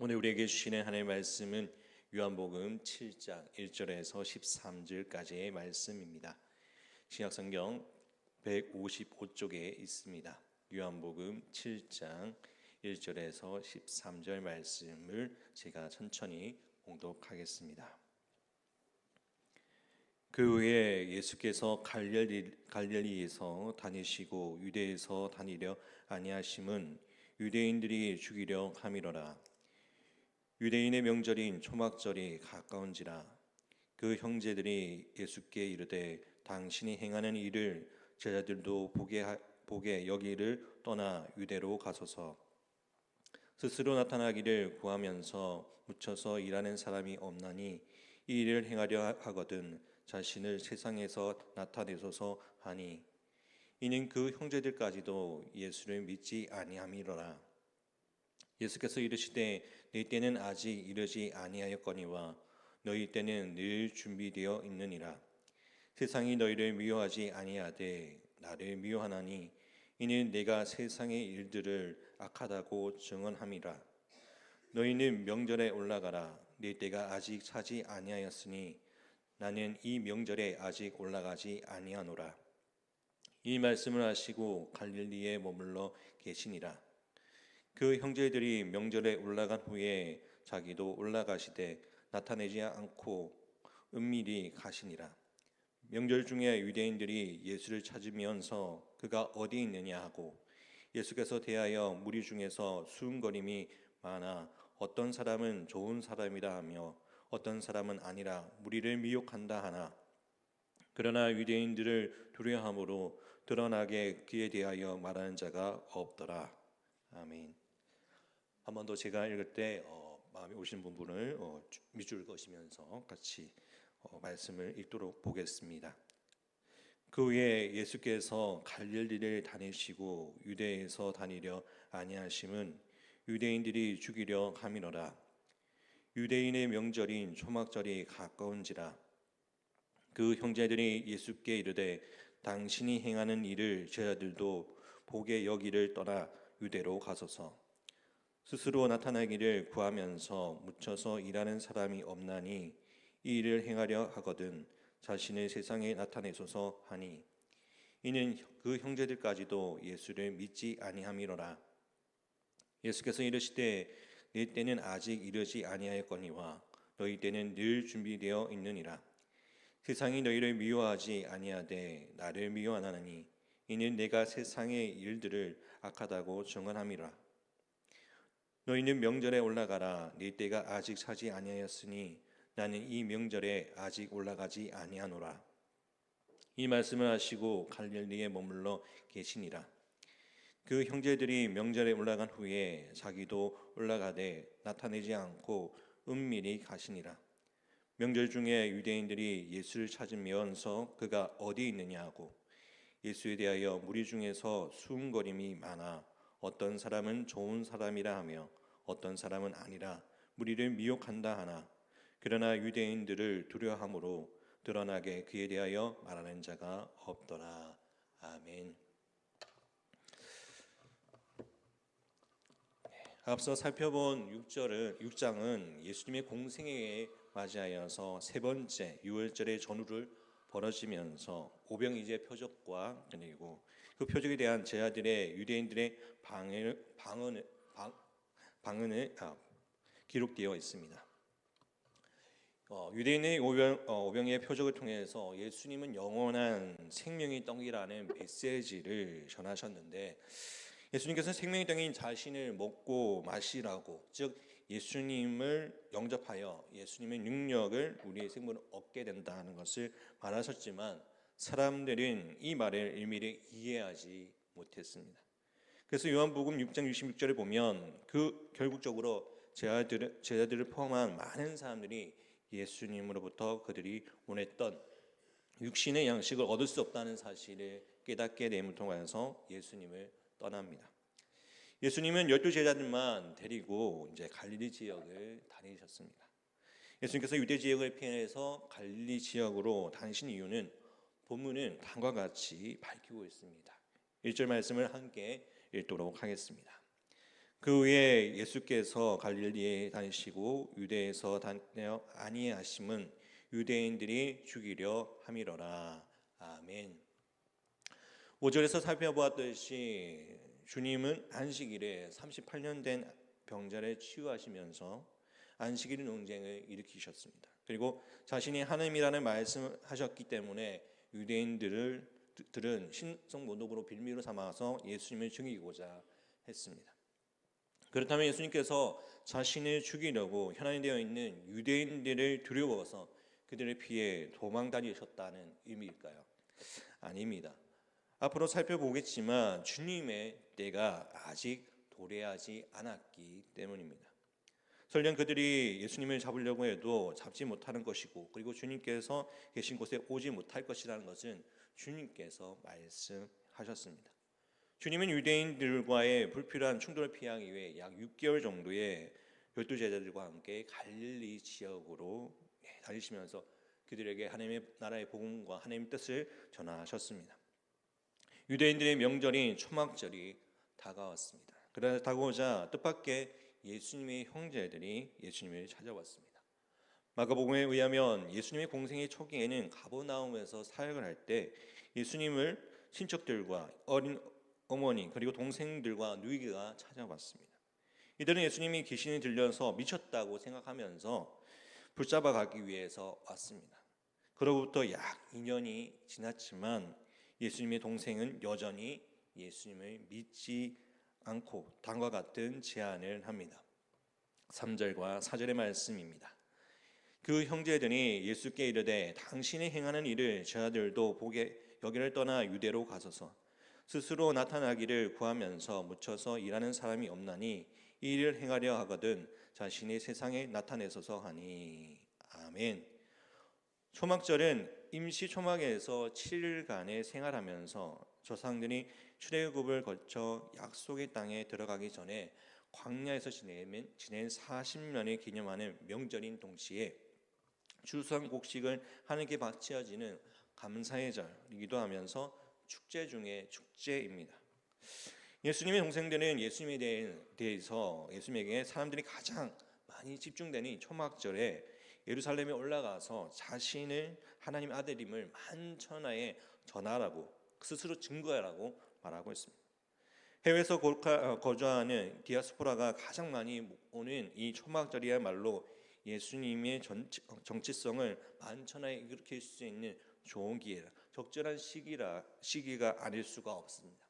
오늘 우리에게 주시는 하나님의 말씀은 요한복음 7장 1절에서 13절까지의 말씀입니다. 신약성경 155쪽에 있습니다. 요한복음 7장 1절에서 13절 말씀을 제가 천천히 봉독하겠습니다. 그 후에 예수께서 갈릴리에서 다니시고 유대에서 다니려 아니하심은 유대인들이 죽이려 함이로라. 유대인의 명절인 초막절이 가까운지라. 그 형제들이 예수께 이르되 당신이 행하는 일을 제자들도 보게 여기를 떠나 유대로 가소서. 스스로 나타나기를 구하면서 묻혀서 일하는 사람이 없나니 이 일을 행하려 하거든 자신을 세상에서 나타내소서 하니, 이는 그 형제들까지도 예수를 믿지 아니함이로라. 예수께서 이르시되 네 때는 아직 이르지 아니하였거니와 너희 때는 늘 준비되어 있느니라. 세상이 너희를 미워하지 아니하되 나를 미워하나니 이는 내가 세상의 일들을 악하다고 증언함이라. 너희는 명절에 올라가라. 네 때가 아직 차지 아니하였으니 나는 이 명절에 아직 올라가지 아니하노라. 이 말씀을 하시고 갈릴리에 머물러 계시니라. 그 형제들이 명절에 올라간 후에 자기도 올라가시되 나타내지 않고 은밀히 가시니라. 명절 중에 유대인들이 예수를 찾으면서 그가 어디 있느냐 하고, 예수께서 대하여 무리 중에서 수군거림이 많아 어떤 사람은 좋은 사람이라 하며 어떤 사람은 아니라 무리를 미혹한다 하나, 그러나 유대인들을 두려워함으로 드러나게 그에 대하여 말하는 자가 없더라. 아멘. 한 번 더 제가 읽을 때 마음에 오시는 부분을 밑줄 그으시면서 같이 말씀을 읽도록 보겠습니다. 그 후에 예수께서 갈릴리를 다니시고 유대에서 다니려 아니하심은 유대인들이 죽이려 함이로라. 유대인의 명절인 초막절이 가까운지라. 그 형제들이 예수께 이르되 당신이 행하는 일을 제자들도 보게 여기를 떠나 유대로 가소서. 스스로 나타나기를 구하면서 묻혀서 일하는 사람이 없나니 이 일을 행하려 하거든 자신을 세상에 나타내소서 하니, 이는 그 형제들까지도 예수를 믿지 아니함이로라. 예수께서 이르시되 네 때는 아직 이르지 아니하였거니와 너희 때는 늘 준비되어 있느니라. 세상이 너희를 미워하지 아니하되 나를 미워하나니 이는 내가 세상의 일들을 악하다고 증언함이라. 너희는 명절에 올라가라. 네 때가 아직 차지 아니하였으니 나는 이 명절에 아직 올라가지 아니하노라. 이 말씀을 하시고 갈릴리에 머물러 계시니라. 그 형제들이 명절에 올라간 후에 자기도 올라가되 나타내지 않고 은밀히 가시니라. 명절 중에 유대인들이 예수를 찾으면서 그가 어디 있느냐 하고, 예수에 대하여 무리 중에서 수군거림이 많아 어떤 사람은 좋은 사람이라 하며 어떤 사람은 아니라 무리를 미혹한다 하나, 그러나 유대인들을 두려워함으로 드러나게 그에 대하여 말하는 자가 없더라. 아멘. 앞서 살펴본 6장은 예수님의 공생애에 맞이하여서 세 번째 유월절의 전후를 벌어지면서 오병이제 표적과 그리고 그 표적에 대한 제자들의 유대인들의 방언을 기록되어 있습니다. 유대인의 오병이의 표적을 통해서 예수님은 영원한 생명의 떡이라는 메시지를 전하셨는데, 예수님께서 생명의 떡인 자신을 먹고 마시라고, 즉 예수님을 영접하여 예수님의 능력을 우리의 생명을 얻게 된다는 것을 말하셨지만 사람들은 이 말을 일일이 이해하지 못했습니다. 그래서 요한복음 6장 66절에 보면 결국적으로 제자들을 포함한 많은 사람들이 예수님으로부터 그들이 원했던 육신의 양식을 얻을 수 없다는 사실을 깨닫게 됨을 통해서 예수님을 떠납니다. 예수님은 12 제자들만 데리고 이제 갈릴리 지역을 다니셨습니다. 예수님께서 유대 지역을 피해서 갈릴리 지역으로 다니신 이유는 본문은 다음과 같이 밝히고 있습니다. 1절 말씀을 함께 읽도록 하겠습니다. 그 후에 예수께서 갈릴리에 다니시고 유대에서 다녀 아니하심은 유대인들이 죽이려 함이로라. 아멘. 5절에서 살펴보았듯이 주님은 안식일에 38년 된 병자를 치유하시면서 안식일 논쟁을 일으키셨습니다. 그리고 자신이 하나님이라는 말씀하셨기 때문에 유대인들은 신성 모독으로 빌미로 삼아서 예수님을 죽이고자 했습니다. 그렇다면 예수님께서 자신을 죽이려고 현안되어 있는 유대인들을 두려워서 그들을 피해 도망 다니셨다는 의미일까요? 아닙니다. 앞으로 살펴보겠지만 주님의 때가 아직 도래하지 않았기 때문입니다. 설령 그들이 예수님을 잡으려고 해도 잡지 못하는 것이고, 그리고 주님께서 계신 곳에 오지 못할 것이라는 것은 주님께서 말씀하셨습니다. 주님은 유대인들과의 불필요한 충돌을 피하기 위해 약 6개월 정도의 12제자들과 함께 갈릴리 지역으로 다니시면서 그들에게 하나님의 나라의 복음과 하나님의 뜻을 전하셨습니다. 유대인들의 명절인 초막절이 다가왔습니다. 그러나 다가오자 뜻밖의 예수님의 형제들이 예수님을 찾아왔습니다. 마가복음에 의하면 예수님의 공생의 초기에는 가버나움에서 사역을 할 때 예수님을 친척들과 어린 어머니 그리고 동생들과 누이가 찾아왔습니다. 이들은 예수님이 귀신이 들려서 미쳤다고 생각하면서 붙잡아 가기 위해서 왔습니다. 그로부터 약 2년이 지났지만 예수님의 동생은 여전히 예수님을 믿지 않고 다음과 같은 제안을 합니다. 3절과 4절의 말씀입니다. 그 형제들이 예수께 이르되 당신이 행하는 일을 저희들도 보게 여기를 떠나 유대로 가소서. 스스로 나타나기를 구하면서 묻혀서 일하는 사람이 없나니 이 일을 행하려 하거든 자신이 세상에 나타내소서 하니. 아멘. 초막절은 임시 초막에서 7일간의 생활하면서 조상들이 출애굽을 거쳐 약속의 땅에 들어가기 전에 광야에서 지낸 40년을 기념하는 명절인 동시에 추수한 곡식을 하나님께 바치어지는 감사의 절이기도 하면서 축제 중에 축제입니다. 예수님의 동생들은 예수님에 대해서 예수님에게 사람들이 가장 많이 집중되는 이 초막절에 예루살렘에 올라가서 자신을 하나님 아들임을 만천하에 전하라고 스스로 증거하라고 말하고 있습니다. 해외에서 거주하는 디아스포라가 가장 많이 오는 이 초막절이야말로 예수님의 정치성을 만천하에 일으킬 수 있는 좋은 기회라, 적절한 시기가 아닐 수가 없습니다.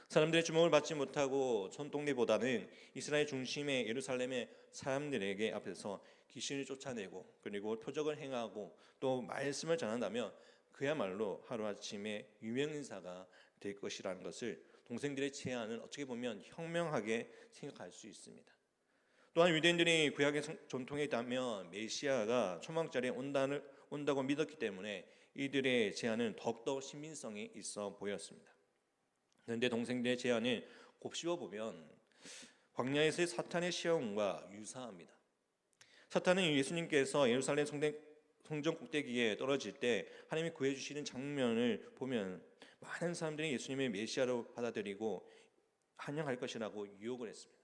사람들의 주목을 받지 못하고 손동네보다는 이스라엘 중심의 예루살렘의 사람들에게 앞에서 귀신을 쫓아내고 그리고 표적을 행하고 또 말씀을 전한다면 그야말로 하루아침에 유명인사가 될 것이라는 것을 동생들의 제안은 어떻게 보면 현명하게 생각할 수 있습니다. 또한 유대인들이 구약의 전통에 따르면 메시아가 초막절에 온다고 믿었기 때문에 이들의 제안은 더욱더 신빙성이 있어 보였습니다. 그런데 동생들의 제안을 곱씹어보면 광야에서의 사탄의 시험과 유사합니다. 사탄은 예수님께서 예루살렘 성전 꼭대기에 떨어질 때 하나님이 구해주시는 장면을 보면 많은 사람들이 예수님의 메시아로 받아들이고 환영할 것이라고 유혹을 했습니다.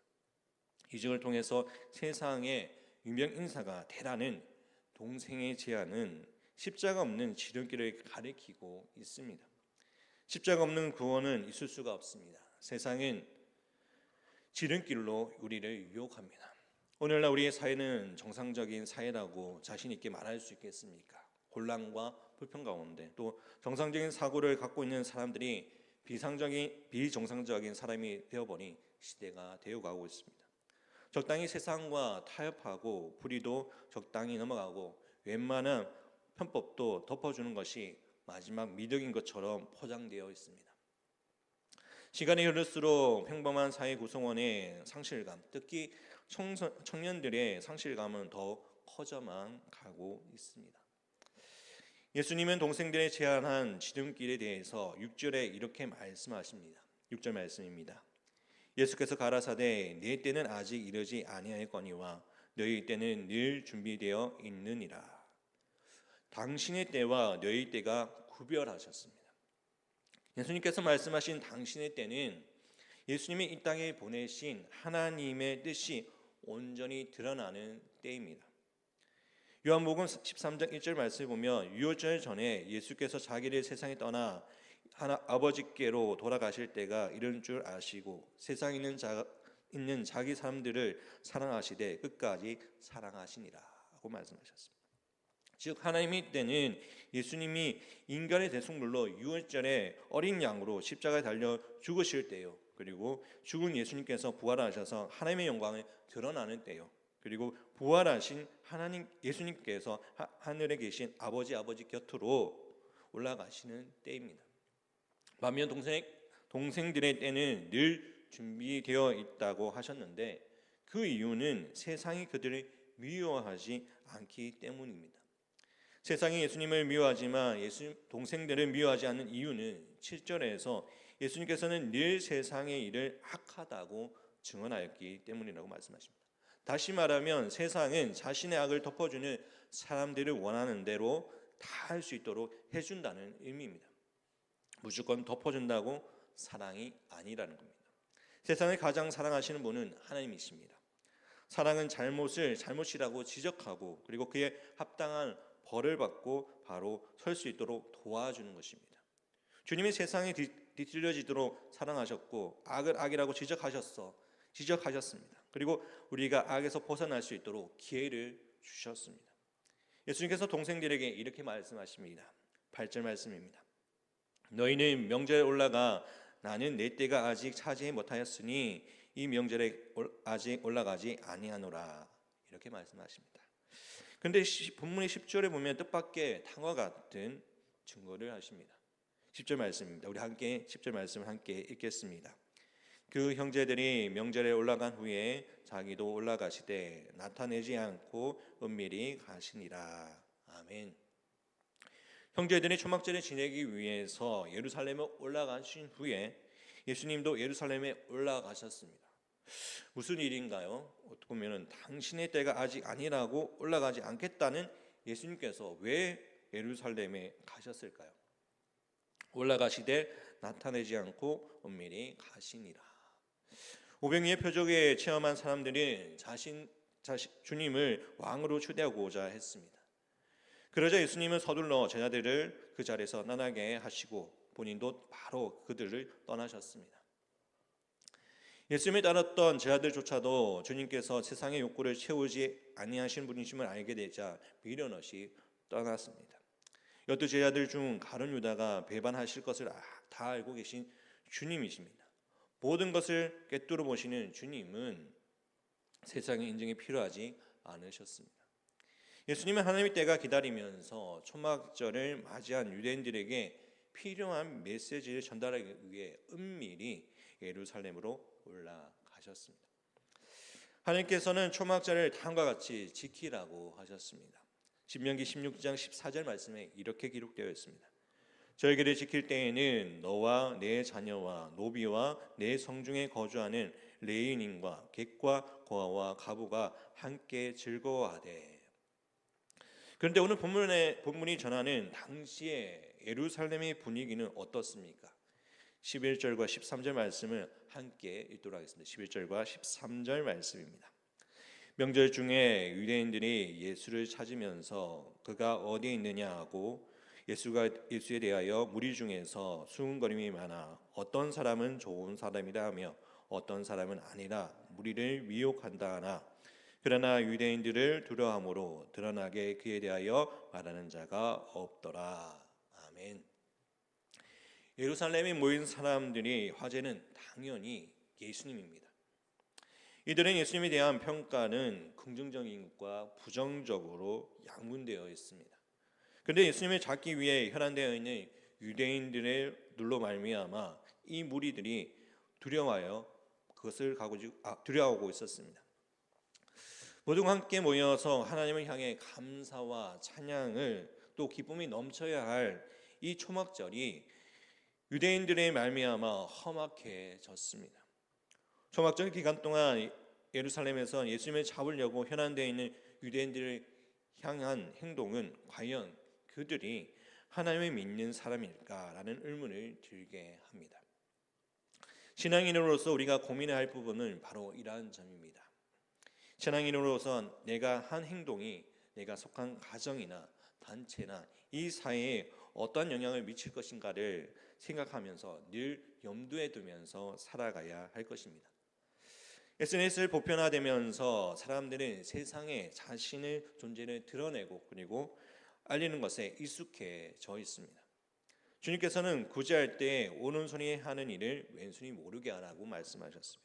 이적을 통해서 세상의 유명 인사가 되라는 동생의 제안은 십자가 없는 지름길을 가리키고 있습니다. 십자가 없는 구원은 있을 수가 없습니다. 세상은 지름길로 우리를 유혹합니다. 오늘날 우리의 사회는 정상적인 사회라고 자신 있게 말할 수 있겠습니까? 혼란과 불평 가운데 또 정상적인 사고를 갖고 있는 사람들이 비정상적인 사람이 되어버린 시대가 되어가고 있습니다. 적당히 세상과 타협하고 불의도 적당히 넘어가고 웬만한 편법도 덮어주는 것이 마지막 미덕인 것처럼 포장되어 있습니다. 시간이 흐를수록 평범한 사회 구성원의 상실감, 특히 청년들의 상실감은 더 커져만 가고 있습니다. 예수님은 동생들의 제안한 지름길에 대해서 6절에 이렇게 말씀하십니다. 6절 말씀입니다. 예수께서 가라사대 내 때는 아직 이르지 아니하였거니와 너희 때는 늘 준비되어 있느니라. 당신의 때와 너희 때가 구별하셨습니다. 예수님께서 말씀하신 당신의 때는 예수님이 이 땅에 보내신 하나님의 뜻이 온전히 드러나는 때입니다. 요한복음 13장 1절 말씀을 보면 유월절 전에 예수께서 자기를 세상에 떠나 아버지께로 돌아가실 때가 이른 줄 아시고 세상에 있는 자기 사람들을 사랑하시되 끝까지 사랑하시니라 하고 말씀하셨습니다. 즉 하나님의 때는 예수님이 인간의 대속물로 유월절에 어린 양으로 십자가에 달려 죽으실 때요, 그리고 죽은 예수님께서 부활하셔서 하나님의 영광을 드러나는 때요, 그리고 부활하신 하나님 예수님께서 하늘에 계신 아버지 곁으로 올라가시는 때입니다. 반면 동생들의 때는 늘 준비되어 있다고 하셨는데 그 이유는 세상이 그들을 미워하지 않기 때문입니다. 세상이 예수님을 미워하지만 동생들을 미워하지 않는 이유는 7절에서 예수님께서는 늘 세상의 일을 악하다고 증언하였기 때문이라고 말씀하십니다. 다시 말하면 세상은 자신의 악을 덮어주는 사람들을 원하는 대로 다 할 수 있도록 해준다는 의미입니다. 무조건 덮어준다고 사랑이 아니라는 겁니다. 세상을 가장 사랑하시는 분은 하나님이십니다. 사랑은 잘못을 잘못이라고 지적하고 그리고 그에 합당한 벌을 받고 바로 설 수 있도록 도와주는 것입니다. 주님이 세상에 뒤틀려지도록 사랑하셨고 악을 악이라고 지적하셨습니다. 그리고 우리가 악에서 벗어날 수 있도록 기회를 주셨습니다. 예수님께서 동생들에게 이렇게 말씀하십니다. 8절 말씀입니다. 너희는 명절에 올라가 나는 내 때가 아직 차지 못하였으니 이 명절에 아직 올라가지 아니하노라 이렇게 말씀하십니다. 그런데 본문의 10절에 보면 뜻밖의 다음과 같은 증거를 하십니다. 10절 말씀입니다. 우리 함께 10절 말씀을 함께 읽겠습니다. 그 형제들이 명절에 올라간 후에 자기도 올라가시되 나타내지 않고 은밀히 가시니라. 아멘. 형제들이 초막절을 지내기 위해서 예루살렘에 올라가신 후에 예수님도 예루살렘에 올라가셨습니다. 무슨 일인가요? 어떻게 보면 당신의 때가 아직 아니라고 올라가지 않겠다는 예수님께서 왜 예루살렘에 가셨을까요? 올라가시되 나타내지 않고 은밀히 가시니라. 오병이의 표적에 체험한 사람들이 주님을 왕으로 초대하고자 했습니다. 그러자 예수님은 서둘러 제자들을 그 자리에서 떠나게 하시고 본인도 바로 그들을 떠나셨습니다. 예수님을 따랐던 제자들조차도 주님께서 세상의 욕구를 채우지 아니하신 분이심을 알게 되자 미련 없이 떠났습니다. 12제자들 중 가룟 유다가 배반하실 것을 다 알고 계신 주님이십니다. 모든 것을 꿰뚫어 보시는 주님은 세상의 인정이 필요하지 않으셨습니다. 예수님은 하나님의 때가 기다리면서 초막절을 맞이한 유대인들에게 필요한 메시지를 전달하기 위해 은밀히 예루살렘으로 올라가셨습니다. 하나님께서는 초막절을 다음과 같이 지키라고 하셨습니다. 신명기 16장 14절 말씀에 이렇게 기록되어 있습니다. 절기를 지킬 때에는 너와 내 자녀와 노비와 내 성중에 거주하는 레위인과 객과 고아와 가부가 함께 즐거워하되. 그런데 오늘 본문이 전하는 당시의 예루살렘의 분위기는 어떻습니까? 11절과 13절 말씀을 함께 읽도록 하겠습니다. 11절과 13절 말씀입니다. 명절 중에 유대인들이 예수를 찾으면서 그가 어디에 있느냐 하고 예수에 대하여 무리 중에서 수군거림이 많아 어떤 사람은 좋은 사람이라 하며 어떤 사람은 아니라 무리를 미혹한다 하나 그러나 유대인들을 두려워함으로 드러나게 그에 대하여 말하는 자가 없더라. 아멘. 예루살렘에 모인 사람들이 화제는 당연히 예수님입니다. 이들은 예수님에 대한 평가는 긍정적인 것과 부정적으로 양분되어 있습니다. 그런데 예수님을 잡기 위해 혈안되어 있는 유대인들의 눌로 말미암아 이 무리들이 두려워하고 있었습니다. 모두가 함께 모여서 하나님을 향해 감사와 찬양을 또 기쁨이 넘쳐야 할 이 초막절이 유대인들의 말미암아 험악해졌습니다. 초막절 기간 동안 예루살렘에서 예수님을 잡으려고 현안되어 있는 유대인들을 향한 행동은 과연 그들이 하나님을 믿는 사람일까라는 의문을 들게 합니다. 신앙인으로서 우리가 고민해야 할 부분은 바로 이러한 점입니다. 신앙인으로서 내가 한 행동이 내가 속한 가정이나 단체나 이 사회에 어떠한 영향을 미칠 것인가를 생각하면서 늘 염두에 두면서 살아가야 할 것입니다. SNS를 보편화되면서 사람들은 세상에 자신의 존재를 드러내고 그리고 알리는 것에 익숙해져 있습니다. 주님께서는 구제할 때 오른손이 하는 일을 왼손이 모르게 하라고 말씀하셨습니다.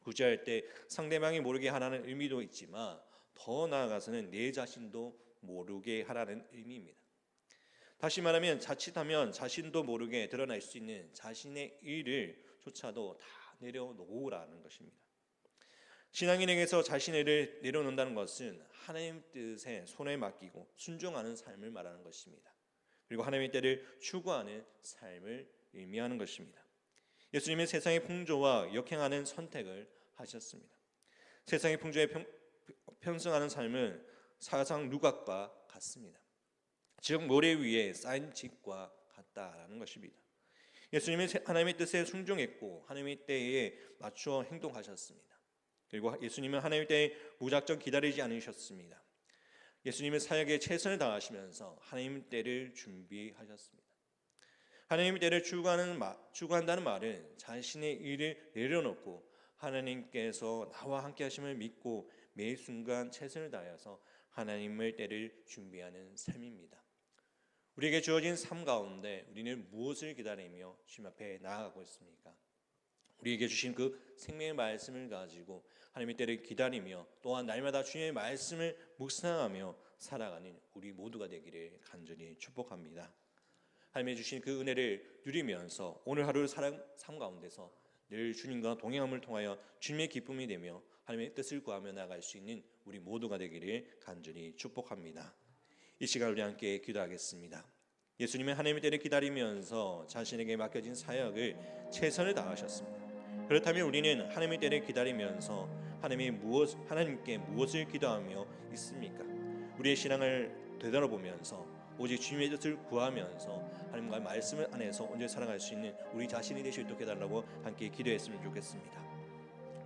구제할 때 상대방이 모르게 하라는 의미도 있지만 더 나아가서는 내 자신도 모르게 하라는 의미입니다. 다시 말하면 자칫하면 자신도 모르게 드러날 수 있는 자신의 일을 조차도 다 내려놓으라는 것입니다. 신앙인에게서 자신의 일을 내려놓는다는 것은 하나님 뜻에 손에 맡기고 순종하는 삶을 말하는 것입니다. 그리고 하나님의 때를 추구하는 삶을 의미하는 것입니다. 예수님은 세상의 풍조와 역행하는 선택을 하셨습니다. 세상의 풍조에 편승하는 삶은 사상 누각과 같습니다. 즉 모래 위에 쌓인 집과 같다라는 것입니다. 예수님은 하나님의 뜻에 순종했고 하나님의 때에 맞추어 행동하셨습니다. 그리고 예수님은 하나님의 때에 무작정 기다리지 않으셨습니다. 예수님은 사역에 최선을 다하시면서 하나님의 때를 준비하셨습니다. 하나님의 때를 추구한다는 말은 자신의 일을 내려놓고 하나님께서 나와 함께 하심을 믿고 매 순간 최선을 다하여서 하나님의 때를 준비하는 삶입니다. 우리에게 주어진 삶 가운데 우리는 무엇을 기다리며 주님 앞에 나아가고 있습니까? 우리에게 주신 그 생명의 말씀을 가지고 하나님의 때를 기다리며 또한 날마다 주님의 말씀을 묵상하며 살아가는 우리 모두가 되기를 간절히 축복합니다. 하나님의 주신 그 은혜를 누리면서 오늘 하루 삶 가운데서 늘 주님과 동행함을 통하여 주님의 기쁨이 되며 하나님의 뜻을 구하며 나아갈 수 있는 우리 모두가 되기를 간절히 축복합니다. 이 시간 우리 함께 기도하겠습니다. 예수님은 하나님의 때를 기다리면서 자신에게 맡겨진 사역을 최선을 다하셨습니다. 그렇다면 우리는 하나님의 때를 기다리면서 하나님께 무엇을 기도하며 있습니까? 우리의 신앙을 되돌아보면서 오직 주님의 뜻을 구하면서 하나님과의 말씀을 안에서 온전히 살아갈 수 있는 우리 자신이 되실 수 있게 해달라고 함께 기도했으면 좋겠습니다.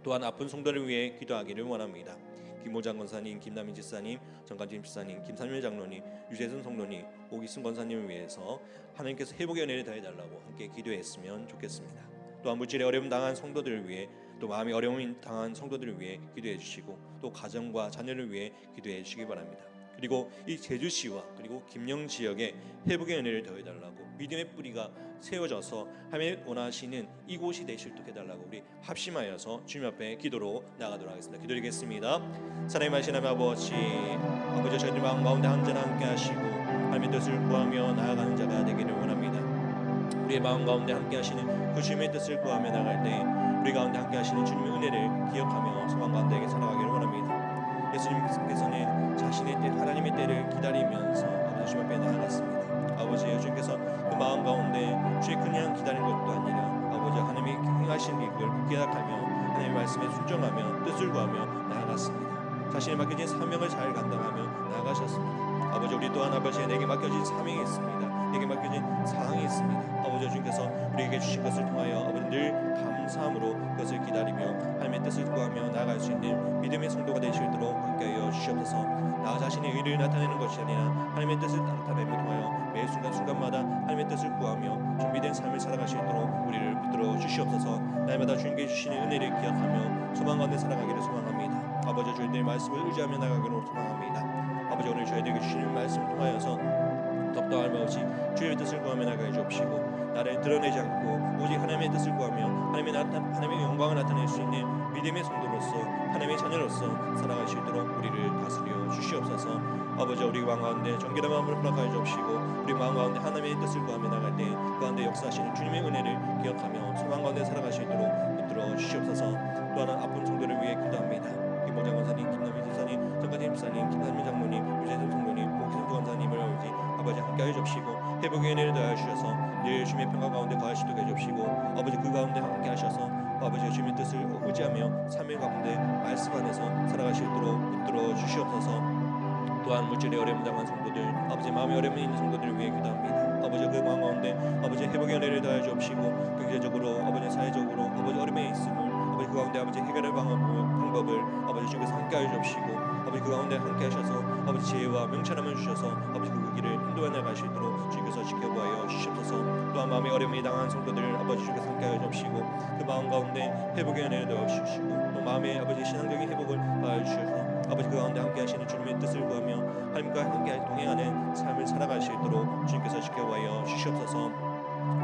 또한 아픈 성도를 위해 기도하기를 원합니다. 김호장 권사님, 김남인 집사님, 정관진 집사님, 김삼일 장로님, 유재선 성도님, 오기순 권사님을 위해서 하나님께서 회복의 은혜를 더해달라고 함께 기도했으면 좋겠습니다. 또한 물질의 어려움 당한 성도들을 위해 또 마음의 어려움 당한 성도들을 위해 기도해 주시고 또 가정과 자녀를 위해 기도해 주시기 바랍니다. 그리고 이 제주시와 그리고 김영 지역에 회복의 은혜를 더해달라고 믿음의 뿌리가 세워져서 하나님 원하시는 이곳이 되실 수 있게 해달라고 우리 합심하여서 주님 앞에 기도로 나가도록 하겠습니다. 기도드리겠습니다. 사랑의 하신 하나님 아버지 저희들 마음 가운데 항상 함께 하시고 하나님의 뜻을 구하며 나아가는 자가 되기를 원합니다. 우리의 마음 가운데 함께 하시는 그 주님의 뜻을 구하며 나갈 때 우리 가운데 함께 하시는 주님의 은혜를 기억하며 소망 가운데 살아가기를 원합니다. 예수님께서는 자신의 때 하나님의 때를 기다리면서 아버지 주님 앞에 나아갔습니다. 아버지 주님께서 그 마음 가운데 주의 그냥 기다린 것도 아니라 아버지 하나님이 행하신 일을 기억하며 하나님의 말씀에 순종하며 뜻을 구하며 나아갔습니다. 자신의 맡겨진 사명을 잘 감당하며 나아가셨습니다. 아버지 우리 또한 아버지 내게 맡겨진 사명이 있습니다. 내게 맡겨진 사항이 있습니다. 아버지 주님께서 우리에게 주신 것을 통하여 아버지 늘 감사함으로 그것을 기다리며 하나님의 뜻을 구하며 나아갈 수 있는 믿음의 성도가 될 수 있도록 함께하여 주시옵소서. 나 자신의 의를 나타내는 것이 아니라 하나님의 뜻을 나타내며 통하여 매 순간순간마다 하나님의 뜻을 구하며 준비된 삶을 살아갈 수 있도록 우리를 붙들어 주시옵소서. 날마다 주님께 주시는 은혜를 기억하며 소망 가운데 살아가기를 소망합니다. 아버지 주님의 말씀을 의지하며 나가기를 소망합니다. 아버지 오늘 저희들에게 주시는 말씀을 통하여서 덕도 알마 없이 주의 뜻을 구하며 나가게 주옵시고 나를 드러내지 않고 오직 하나님의 뜻을 구하며 하나님의 영광을 나타낼 수 있는 믿음의 성도로서 하나님의 자녀로서 살아갈 수 있도록 우리를 다스려 주시옵소서. 아버지 우리 마음 가운데 정결한 마음을 허락하여 주옵시고 우리 마음 가운데 하나님의 뜻을 구하며 나갈 때 그 가운데 역사하시는 주님의 은혜를 기억하며 소망 가운데 살아갈 수 있도록 붙들어 주시옵소서. 또 하나 아픈 성도를 위해 기도합니다. 김호장 권사님, 김남희 집사님, 정관진 집사님, 김삼민 장로님, 유재선 성도님, 오기순 권사님을 아버지 함께하여 주시고 회복의 은혜를 더하여 주셔서 늘 주님의 평화 가운데 거하시도록 해주시고 아버지 그 가운데 함께하셔서 아버지 주님의 뜻을 의지하며 삶의 가운데 말씀 안에서 살아갈 수 있도록 붙들어 주시옵소서. 또한 물질의 어려움 당한 성도들, 아버지 마음의 어려움 있는 성도들을 위해 기도합니다. 아버지 그 마음 가운데 아버지 회복의 은혜를 더하여 주옵시고, 경제적으로 아버지 사회적으로 아버지 어려움에 있음을 아버지 그 가운데 아버지 해결의 방법을 아버지 주께서 함께하여 주옵시고, 아버지 그 가운데 함께하셔서 아버지 지혜와 명철함을 주셔서 아버지 그 길을 인도해 나갈 수 있도록 주께서 지켜보아 주시옵소서. 또한 마음의 어려움이 당한 성도들 아버지 주께서 함께하여 주옵시고, 그 마음 가운데 회복의 은혜를 더하여 주시고, 또 마음의 아버지 신앙적인 회복을 더하여 주셔서 아버지 그 가운데 함께하시는 주님의 뜻을 구하며 하나님과 함께 동행하는 삶을 살아갈 수 있도록 주님께서 지켜보아 주시옵소서.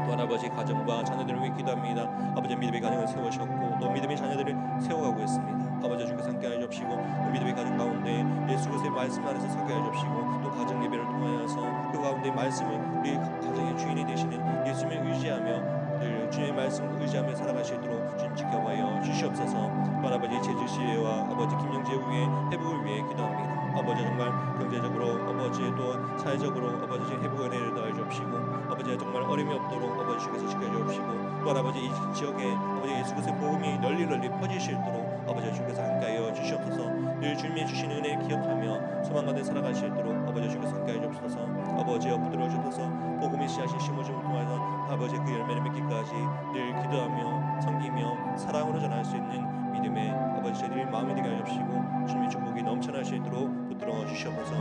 또한 아버지 가정과 자녀들을 위해 기도합니다. 아버지 믿음의 가정을 세우셨고 또 믿음의 자녀들을 세워가고 있습니다. 아버지 주께서 함께하여 주시고, 또 믿음의 가정 가운데 예수 그리스도의 말씀 안에서 서게 하여 주시고, 또 가정 예배를 통하여서 그 가운데 말씀을 우리 가정의 주인이 되시는 예수님을 의지하며 늘 주님의 말씀을 의지하며 살아갈 수 있도록 주님 지켜봐요 주시옵소서. 또한 아버지 제주시와 아버지 김영재 위에 회복을 위해 기도합니다. 아버지 정말 경제적으로 아버지 또 사회적으로 아버지 회복의 은혜를 더하여 주옵시고, 아버지 정말 어려움이 없도록 아버지 주께서 지켜 주옵시고, 또한 아버지 이 지역에 아버지 예수 그리스도의 복음이 널리 아버지 주도록 아버지 주께서 함께하여 주시옵소서. 늘 주님이 주신 은혜를 기억하며 소망 가운데 살아갈 수 있도록 아버지 주께서 함께하여 주옵소서. 아버지 붙들어 주옵소서. 복음의 씨앗이 심어짐을 통해서 아버지 그 열매를 맺기까지 늘 기도하며 섬기며 사랑으로 전할 수 있는 믿음의 아버지 저희들의 마음이 되게 하여 주시고, 주님의 축복이 넘쳐날 수 있도록 붙들어 주시옵소서.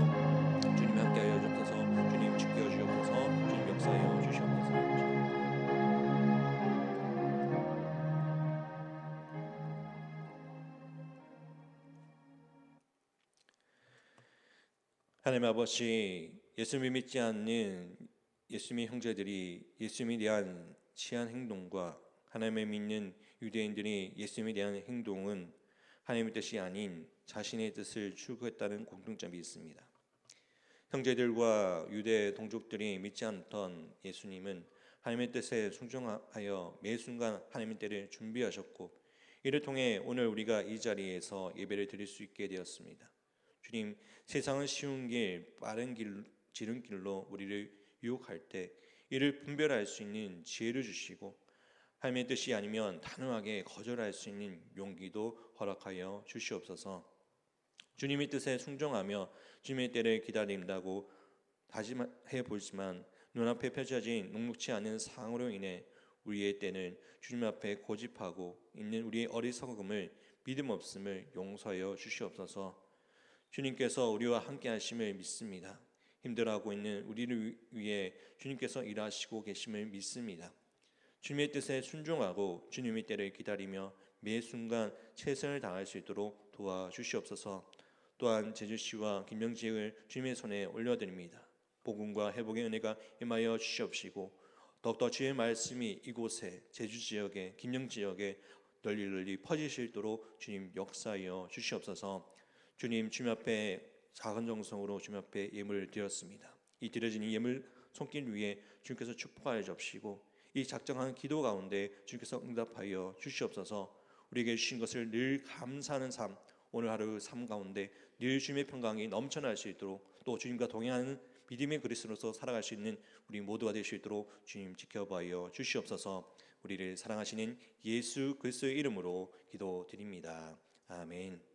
주님 함께하여 주옵소서. 주님 지켜 주옵소서. 주님 역사하여 주시옵소서. 하나님 아버지, 예수님을 믿지 않는 예수님의 형제들이 예수님에 대한 치한 행동과 하나님을 믿는 유대인들이 예수님에 대한 행동은 하나님의 뜻이 아닌 자신의 뜻을 추구했다는 공통점이 있습니다. 형제들과 유대 동족들이 믿지 않던 예수님은 하나님의 뜻에 순종하여 매 순간 하나님의 때를 준비하셨고, 이를 통해 오늘 우리가 이 자리에서 예배를 드릴 수 있게 되었습니다. 주님, 세상은 쉬운 길, 빠른 길, 지름길로 우리를 유혹할 때 이를 분별할 수 있는 지혜를 주시고, 하나님의 뜻이 아니면 단호하게 거절할 수 있는 용기도 허락하여 주시옵소서. 주님의 뜻에 순종하며 주님의 때를 기다린다고 다짐해 보지만 눈앞에 펼쳐진 녹록지 않은 상황으로 인해 우리의 때는 주님 앞에 고집하고 있는 우리의 어리석음을, 믿음 없음을 용서하여 주시옵소서. 주님께서 우리와 함께 하심을 믿습니다. 힘들어하고 있는 우리를 위해 주님께서 일하시고 계심을 믿습니다. 주님의 뜻에 순종하고 주님의 때를 기다리며 매 순간 최선을 다할 수 있도록 도와주시옵소서. 또한 제주시와 김명지을 주님의 손에 올려드립니다. 복음과 회복의 은혜가 임하여 주시옵시고, 더욱더 주의 말씀이 이곳에 제주지역에 김영지역에 널리 퍼지시도록 주님 역사하여 주시옵소서. 주님 앞에 작은 정성으로 주님 앞에 예물을 드렸습니다. 이 드려진 이 예물 손길 위에 주님께서 축복하여 주시고, 이 작정한 기도 가운데 주님께서 응답하여 주시옵소서. 우리에게 주신 것을 늘 감사하는 삶, 오늘 하루 삶 가운데 늘 주님의 평강이 넘쳐날 수 있도록, 또 주님과 동행하는 믿음의 그리스도로서 살아갈 수 있는 우리 모두가 될 수 있도록 주님 지켜봐요 주시옵소서. 우리를 사랑하시는 예수 그리스도의 이름으로 기도드립니다. 아멘.